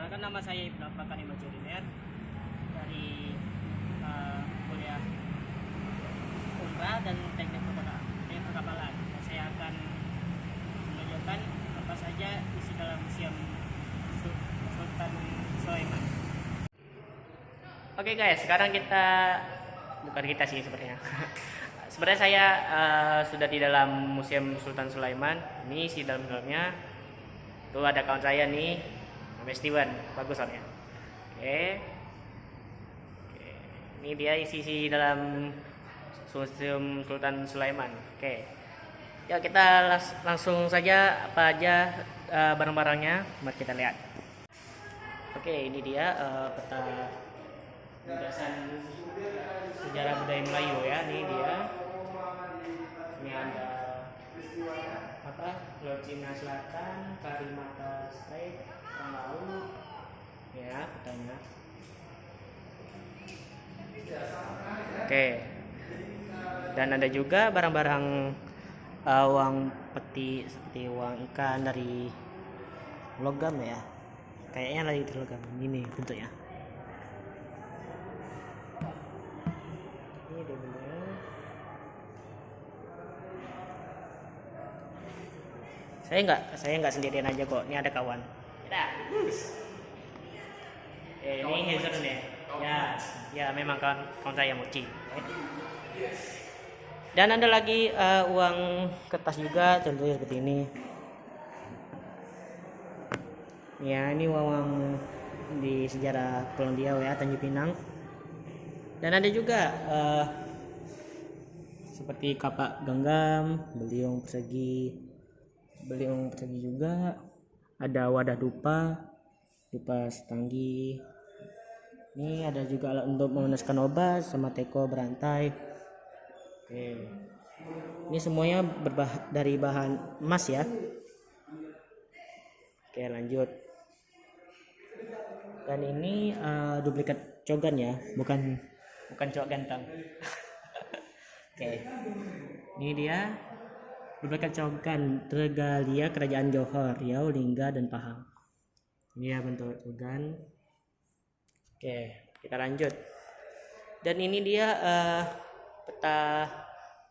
Perkenalkan, nama saya Ibnu Bakar Imajuriner dari kuliah Umrah dan Teknik Perkapalan. Saya akan menunjukkan apa saja isi dalam Museum Sultan Sulaiman. Oke guys, sekarang bukan kita sih sebenarnya. Sebenarnya saya sudah di dalam Museum Sultan Sulaiman. Ini isi dalamnya. Tuh ada kawan saya nih, namanya Steven, bagus soalnya. Oke. Ini dia isi dalam Museum Sultan Sulaiman. Oke. Ya kita langsung saja apa aja barang-barangnya, mari kita lihat. Oke, ini dia peta penjelasan sejarah budaya Melayu ya. Ini dia. Ini ada Laut Cina Selatan, Karimata Strait, Laut, ya petanya. Oke. Dan ada juga barang-barang uang peti seperti uang ikan dari logam ya. Kayaknya lagi dari logam. Ini bentuknya. Ini dia bentuknya. Saya nggak sendirian aja kok. Ini ada kawan. Ini Hazel nih. Ya memang kawan saya Mochi. Dan ada lagi uang kertas juga, contohnya seperti ini. Ya, ini uang di sejarah Kepulauan Riau ya, Tanjung Pinang. Dan ada juga seperti kapak genggam, beliung persegi juga. Ada wadah dupa setanggi. Ini ada juga alat untuk memanaskan obat sama teko berantai. Oke. Ini semuanya dari bahan emas ya. Oke, lanjut. Dan ini duplikat cogan ya, bukan cowok ganteng. Oke. Ini dia duplikat cogan Tregalia Kerajaan Johor, Riau, Lingga dan Pahang. Ini ya bentuk cogan. Oke, kita lanjut. Dan ini dia peta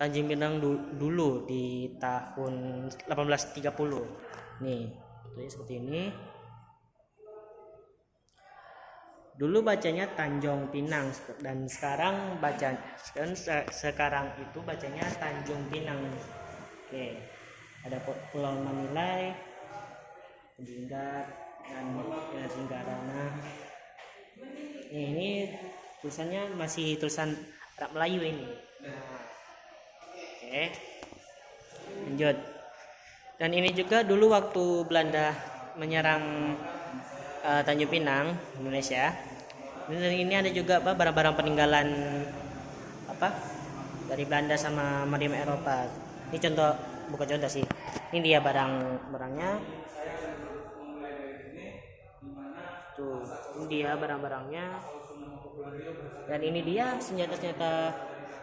Tanjung Pinang dulu di tahun 1830. Nih, bentuknya seperti ini. Dulu bacanya Tanjung Pinang dan sekarang itu bacanya Tanjung Pinang. Oke, ada Pulau Manilai, Penjinggat dan Singgarana. Ini tulisannya masih tulisan Arab Melayu ini. Oke, lanjut. Dan ini juga dulu waktu Belanda menyerang Tanjung Pinang, Indonesia. Dan ini ada juga barang-barang peninggalan dari Belanda sama Marim Eropa. Ini bukan contoh sih. Ini dia barang-barangnya. Tuh, ini dia barang-barangnya. Dan ini dia senjata-senjata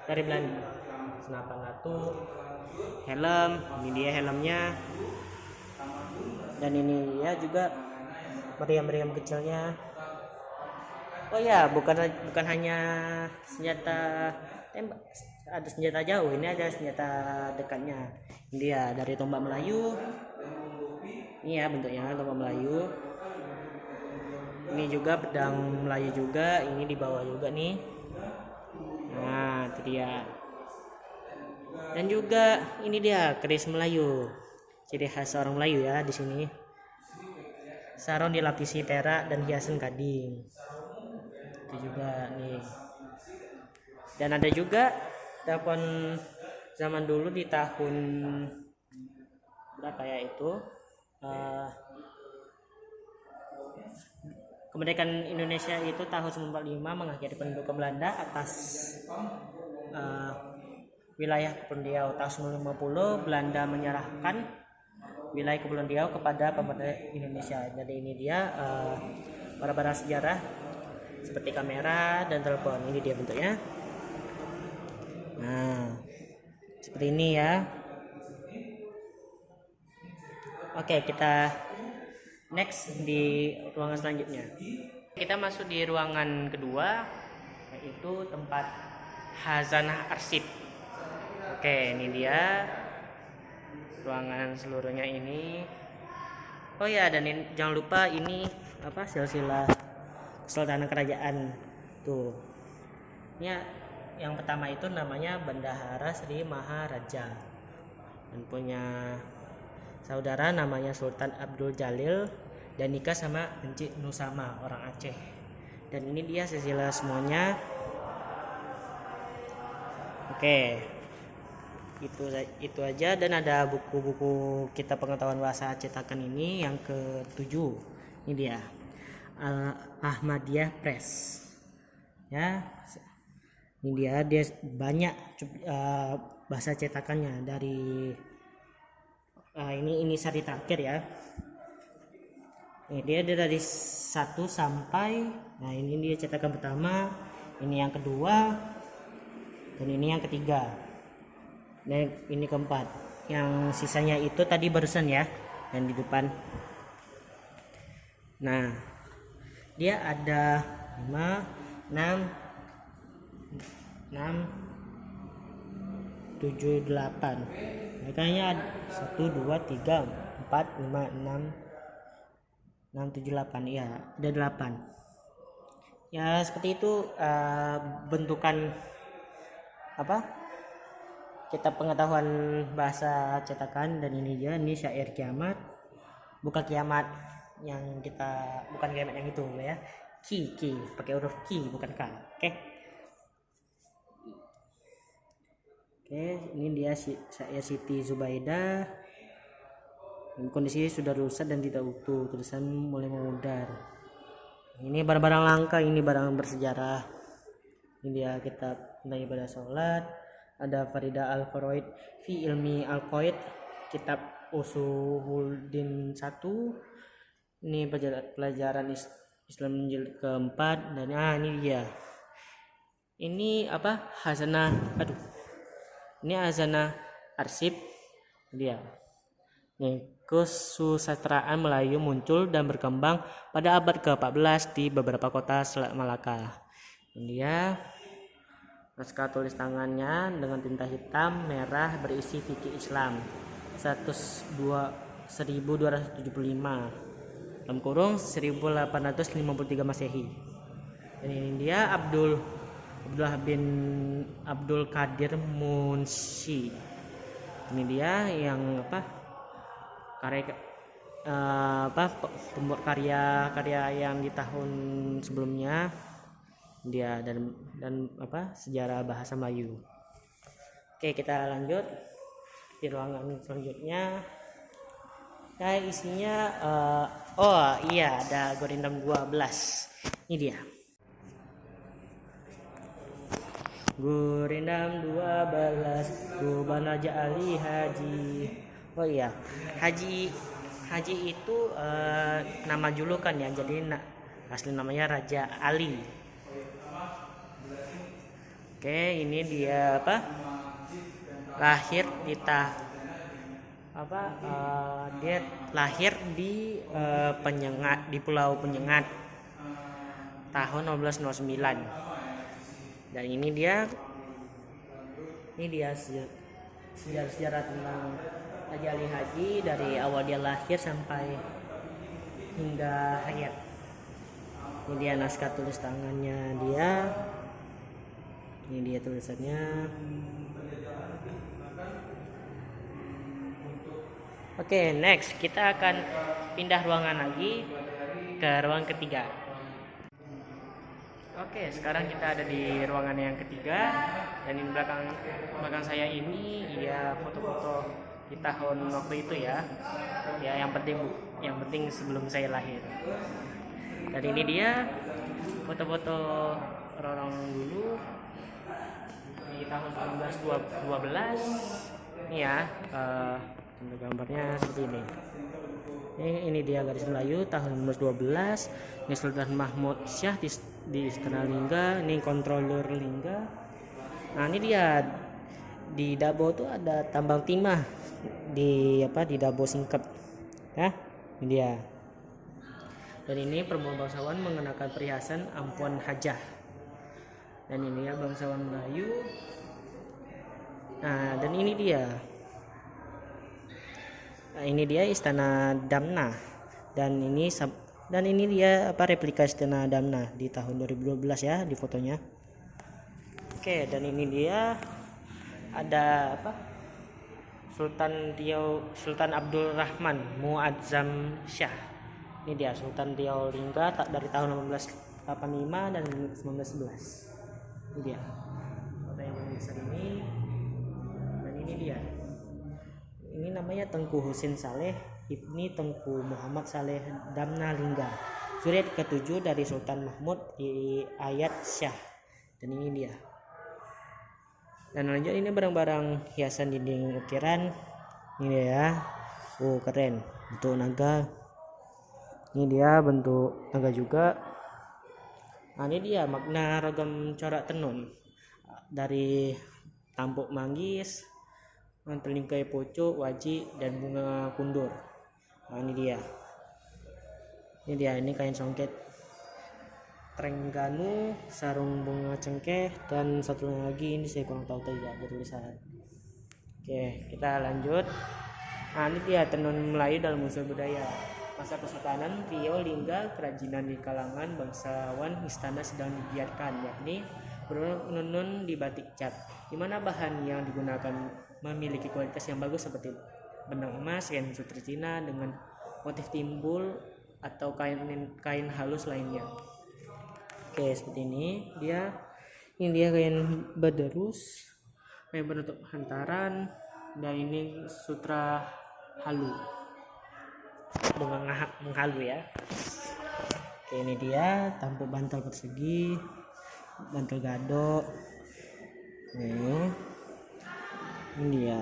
dari Belanda. Senapan lato, helm, ini dia helmnya. Dan ini dia juga meriam-meriam kecilnya. Oh ya, bukan hanya senjata tembak, ada senjata jauh, ini ada senjata dekatnya. Ini dia dari tombak Melayu. Ini ya bentuknya tombak Melayu. Ini juga pedang Melayu juga, ini di bawah juga nih. Nah, itu dia. Dan juga ini dia keris Melayu. Ciri khas orang Melayu ya di sini. Sarung dilapisi perak dan hiasan gading. Itu juga nih. Dan ada juga telepon zaman dulu di tahun berapa ya itu? Kemerdekaan Indonesia itu tahun 1945 mengakhiri pendudukan Belanda atas wilayah Kepulauan Riau. Tahun 1950 Belanda menyerahkan wilayah Kepulauan Riau kepada pemerintah Indonesia. Jadi ini dia barang-barang sejarah seperti kamera dan telepon. Ini dia bentuknya. Nah, seperti ini ya. Oke, kita Next di ruangan selanjutnya kita masuk di ruangan kedua, yaitu tempat khazanah arsip. Oke, ini dia ruangan seluruhnya ini. Oh ya, dan jangan lupa ini apa, silsilah kesultanan kerajaan tuh. Ya, yang pertama itu namanya Bendahara Sri Maharaja dan punya saudara namanya Sultan Abdul Jalil dan nikah sama Encik Nusama, orang Aceh. Dan ini dia silsilah semuanya. Oke, itu aja. Dan ada buku-buku kitab pengetahuan bahasa cetakan ini yang ke-7. Ini dia Ahmadiyah Press ya. Ini dia banyak bahasa cetakannya dari ini seri terakhir ya. Ini dia dari 1 sampai, nah ini dia cetakan pertama, ini yang kedua, dan ini yang ketiga, dan ini keempat. Yang sisanya itu tadi barusan ya, yang di depan. Nah, dia ada 5, 6, 7, 8. Makanya 1, 2, 3, 4, 5, 6, 7, 8. Iya, ada 8. Ya seperti itu bentukan apa? Kitab pengetahuan bahasa cetakan. Dan ini dia, ini syair kiamat. Bukan kiamat yang kita, bukan kiamat yang itu ya. Ki pakai huruf ki, bukan k. Oke, ini dia syair Siti Zubaidah. Kondisi sudah rusak dan tidak utuh, tulisan mulai memudar. Ini barang-barang langka, ini barang bersejarah. Ini dia kitab tentang ibadah sholat. Ada Farida Al-Faraid fi Ilmi Al-Qaid, kitab Usuluddin 1. Ini pelajaran Islam jilid keempat. Dan ini dia. Ini apa? Ini khazanah arsip dia. Nih, kesusastraan Melayu muncul dan berkembang pada abad ke-14 di beberapa kota Selat Malaka. Ini dia naskah tulis tangannya dengan tinta hitam merah berisi fikih Islam 1275 dalam kurung 1853 Masehi. Dan ini dia Abdullah bin Abdul Qadir Munshi. Ini dia yang karya yang di tahun sebelumnya dia, dan sejarah bahasa Melayu. Oke, kita lanjut di ruangan selanjutnya. Nah, isinya ada Gorindam 12. Ini dia Gorindam 12 Gubanaja Ali Haji. Oh iya, Haji itu nama julukan ya, jadi asli namanya Raja Ali. Oke, ini dia lahir dia lahir di Penyengat, di Pulau Penyengat tahun 1909. Dan ini dia sejarah tentang Raja Ali Haji dari awal dia lahir sampai hingga hayat. Ini dia naskah tulis tangannya dia. Ini dia tulisannya. Oke, next kita akan pindah ruangan lagi ke ruangan ketiga. Oke, sekarang kita ada di ruangan yang ketiga, dan di belakang saya ini ya foto-foto di tahun waktu itu ya yang penting sebelum saya lahir. Dan ini dia foto-foto orang dulu di tahun 1912. Ini ya gambarnya seperti ini. Ini dia garis Melayu tahun 1912. Ini Sultan Mahmud Syah di Istana Lingga. Ini kontroler Lingga. Nah, ini dia di Dabo tuh ada tambang timah di Dabo Singkep ya. Ini dia. Dan ini perempuan bangsawan mengenakan perhiasan ampuan hajah. Dan ini ya bangsawan Melayu. Nah, dan ini dia. Nah, ini dia Istana Damna. Dan ini dia replika Istana Damna di tahun 2012 ya di fotonya. Oke, dan ini dia ada Sultan Abdul Rahman Muazzam Shah. Ini dia Sultan Riau Lingga dari tahun 1885 dan 1911. Ini dia foto yang besar ini. Dan ini dia. Ini namanya Tengku Husin Saleh Ibni Tengku Muhammad Saleh Damna Lingga, suriat ke-7 dari Sultan Mahmud di Ayat Shah. Dan ini dia. Dan lanjut ini barang-barang hiasan dinding ukiran. Ini dia ya. Keren. Bentuk naga. Ini dia bentuk naga juga. Nah, ini dia makna ragam corak tenun dari tampuk manggis, telingkai pucuk, wajik, dan bunga kundur. Nah, ini dia. Ini kain songket Trengganu, sarung bunga cengkeh, dan satu lagi ini saya kurang tahu tidak ada tulisan. Oke, kita lanjut. Nah, ini dia tenun Melayu dalam unsur budaya. Masa Kesultanan Riau Lingga, kerajinan di kalangan bangsawan istana sedang digiatkan, yakni menenun di batik cap, di mana bahan yang digunakan memiliki kualitas yang bagus seperti benang emas, kain sutri Cina dengan motif timbul atau kain halus lainnya. Oke, seperti ini dia kain badarus, kain penutup hantaran, dan ini sutra halu dengan menghalu ya. Oke, ini dia tampuk bantal persegi, bantal gadok. Ini dia.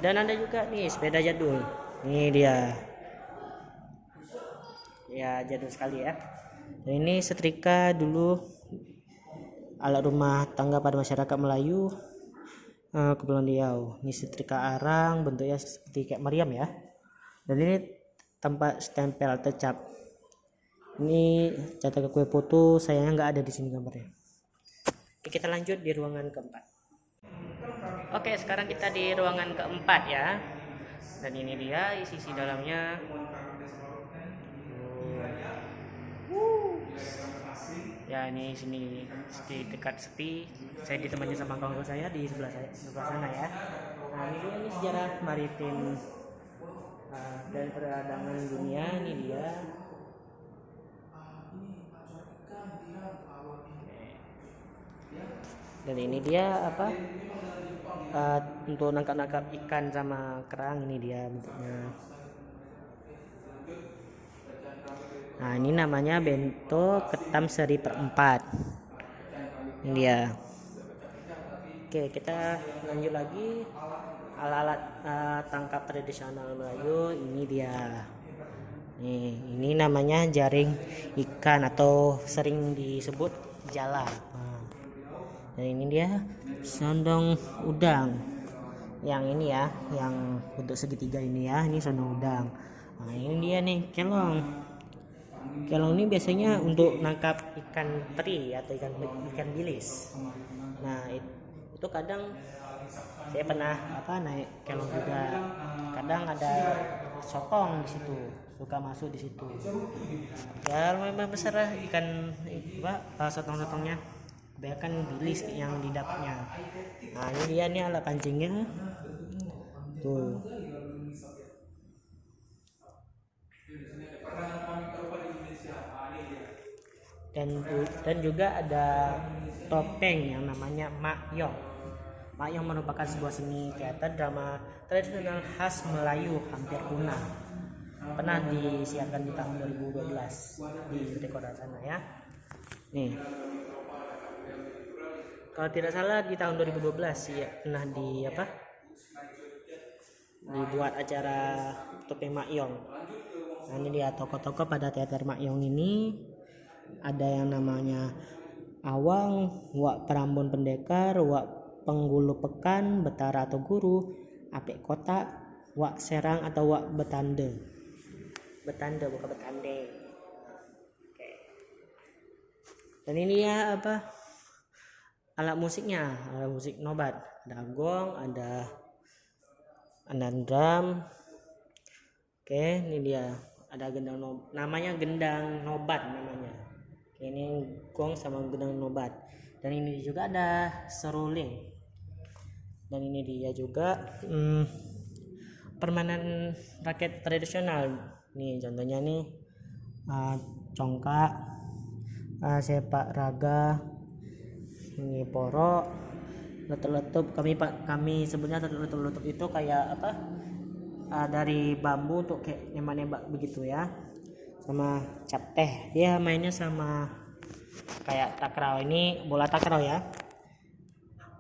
Dan ada juga nih sepeda jadul. Ini dia. Ya, jadul sekali ya. Dan ini setrika dulu, alat rumah tangga pada masyarakat Melayu Kepulauan Riau. Ini setrika arang, bentuknya seperti kayak meriam ya. Dan ini tempat stempel atau cap. Ini cetak kue foto, sayangnya nggak ada di sini gambarnya. Oke, kita lanjut di ruangan keempat. Oke, sekarang kita di ruangan keempat ya. Dan ini dia isi dalamnya. Ya, ini sini di dekat sepi. Saya ditemani sama kawan saya di sebelah sana ya. Nah, ini sejarah maritim dan perdagangan dunia. Ini dia. Dan ini dia untuk nangkap ikan sama kerang. Ini dia bentuknya. Nah, ini namanya bento ketam seri per-4. Ini dia. Oke, kita lanjut lagi. Alat-alat tangkap tradisional Melayu. Ini dia. Ini namanya jaring ikan atau sering disebut jala. Dan ini dia sondong udang. Yang ini ya, yang bentuk segitiga ini ya. Ini sondong udang. Nah, ini dia nih kelong. Kelong ini biasanya untuk nangkap ikan teri atau ikan bilis. Nah, itu kadang saya pernah naik kelong juga. Kadang ada sotong di situ, suka masuk di situ. Ya lumayan besar lah ikan sotong-sotongnya. Kebanyakan bilis yang didapatnya. Nah, ini dia nih alat pancingnya. Tuh. Dan juga ada topeng yang namanya makyong. Makyong merupakan sebuah seni teater drama tradisional khas Melayu hampir punah. Pernah disiarkan di tahun 2012 di Dekoran sana ya. Nih. Kalau tidak salah di tahun 2012 ya pernah dibuat acara topeng makyong. Nah, ini dia tokoh-tokoh pada teater makyong ini. Ada yang namanya Awang, Wak Prambon Pendekar, Wak Penggulu Pekan, Betara atau Guru, Apek Kotak, Wak Serang atau Wak Betande. betanda bukan betande. Oke. Dan ini ya alat musiknya, alat musik nobat, ada gong, ada drum. Oke, ini dia ada gendang namanya gendang nobat namanya. Oke, ini gong sama gendang nobat. Dan ini juga ada seruling. Dan ini dia juga permainan rakyat tradisional. Nih contohnya nih congkak, sepak raga, ini porok, letup-letup. Kami sebutnya letup-letup itu kayak dari bambu untuk kayak nembak-nembak begitu ya. Sama cap teh, dia mainnya sama kayak takraw. Ini bola takraw ya.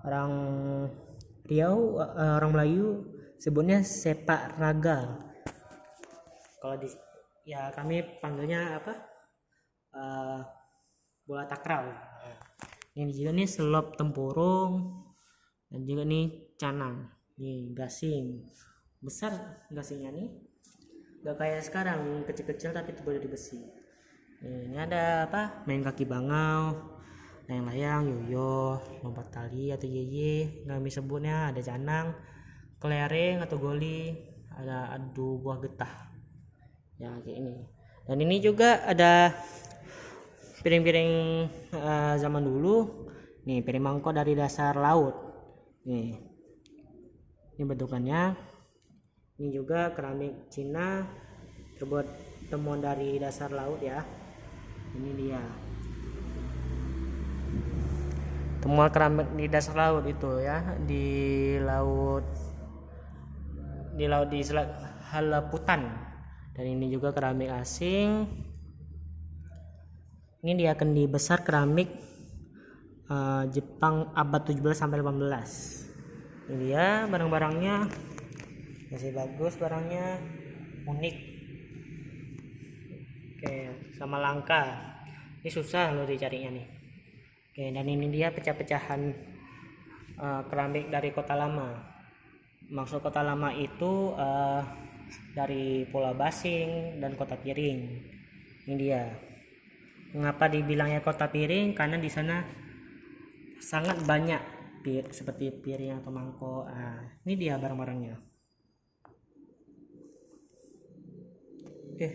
Orang Riau, orang Melayu sebutnya sepak raga. Kalau kami panggilnya bola takraw. Ini juga nih selop tempurung, dan juga nih canang, nih gasing besar gasingnya nih, gak kayak sekarang kecil-kecil tapi tebal dari besi. Ini ada main kaki bangau, layang-layang, yoyo, lompat tali atau yeye kami sebutnya, ada canang, kelereng atau goli, ada adu buah getah ya kayak ini. Dan ini juga ada piring-piring zaman dulu nih, piring mangkok dari dasar laut nih, ini bentukannya. Ini juga keramik Cina terbuat temuan dari dasar laut ya. Ini dia temuan keramik di dasar laut itu ya, di Selat Halaputan. Dan ini juga keramik asing. Ini dia kendi besar keramik Jepang abad 17 sampai 18. Ini dia barang-barangnya, masih bagus barangnya, unik. Oke, sama langka. Ini susah loh dicarinya nih. Oke, dan ini dia pecah-pecahan keramik dari Kota Lama. Maksud Kota Lama itu dari Pulau Basing dan Kota Piring. Ini dia. Mengapa dibilangnya Kota Piring? Karena di sana sangat banyak seperti piring atau mangkok. Ini dia barang-barangnya. Oke.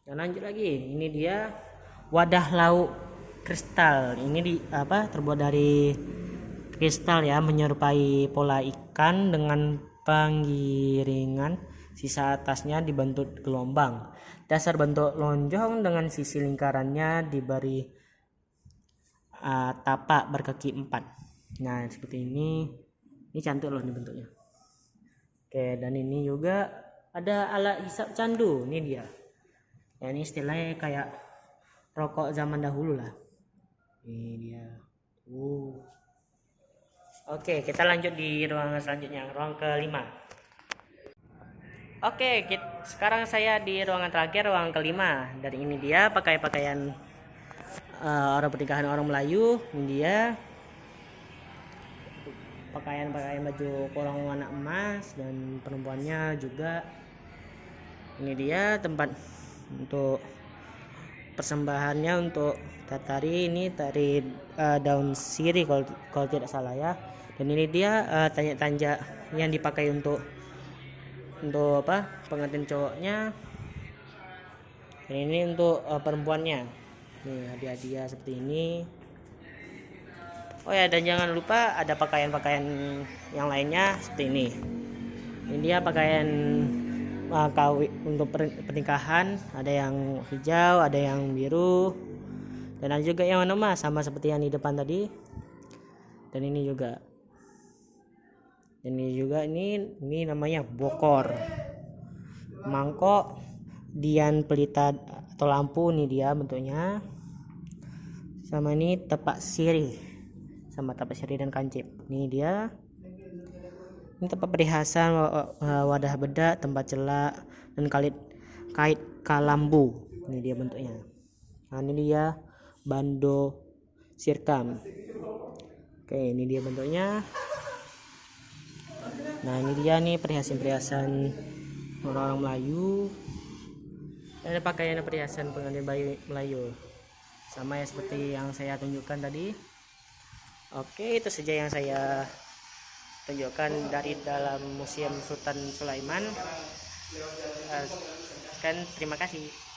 Dan lanjut lagi, ini dia wadah lauk kristal. Ini terbuat dari kristal ya, menyerupai pola ikan dengan penggiringan sisa atasnya dibentuk gelombang. Dasar bentuk lonjong dengan sisi lingkarannya diberi tapak berkaki 4. Nah seperti ini cantik loh ini bentuknya. Oke, dan ini juga ada alat hisap candu. Ini dia ya, ini istilahnya kayak rokok zaman dahulu lah. Ini dia. Oke, kita lanjut di ruangan selanjutnya, ruang kelima. Oke, sekarang saya di ruangan terakhir, ruangan kelima. Dan ini dia pakaian orang pernikahan orang Melayu. Ini dia pakaian baju korong warna emas, dan perempuannya juga. Ini dia tempat untuk persembahannya untuk tari. Ini tari daun sirih kalau tidak salah ya. Dan ini dia tanja yang dipakai untuk pengantin cowoknya. Dan ini untuk perempuannya. Nih hadiah-hadiah seperti ini. Oh ya, dan jangan lupa ada pakaian-pakaian yang lainnya seperti ini. Ini dia pakaian kawin untuk pernikahan, ada yang hijau, ada yang biru, dan ada juga yang warna emas sama seperti yang di depan tadi. Dan ini juga. Ini namanya bokor. Mangkok dian pelita atau lampu, ini dia bentuknya. Sama ini tepak sirih. Sama tapak sirih dan kancip. Ini dia. Ini tempat perhiasan, wadah bedak, tempat celak, dan kait kalambu. Ini dia bentuknya. Nah, ini dia bando sirkam. Oke, ini dia bentuknya. Nah ini dia nih perhiasan-perhiasan orang-orang Melayu. Ada pakaian perhiasan pengantin Melayu sama ya seperti yang saya tunjukkan tadi. Oke, itu saja yang saya tunjukkan dari dalam Museum Sultan Sulaiman. Terima kasih.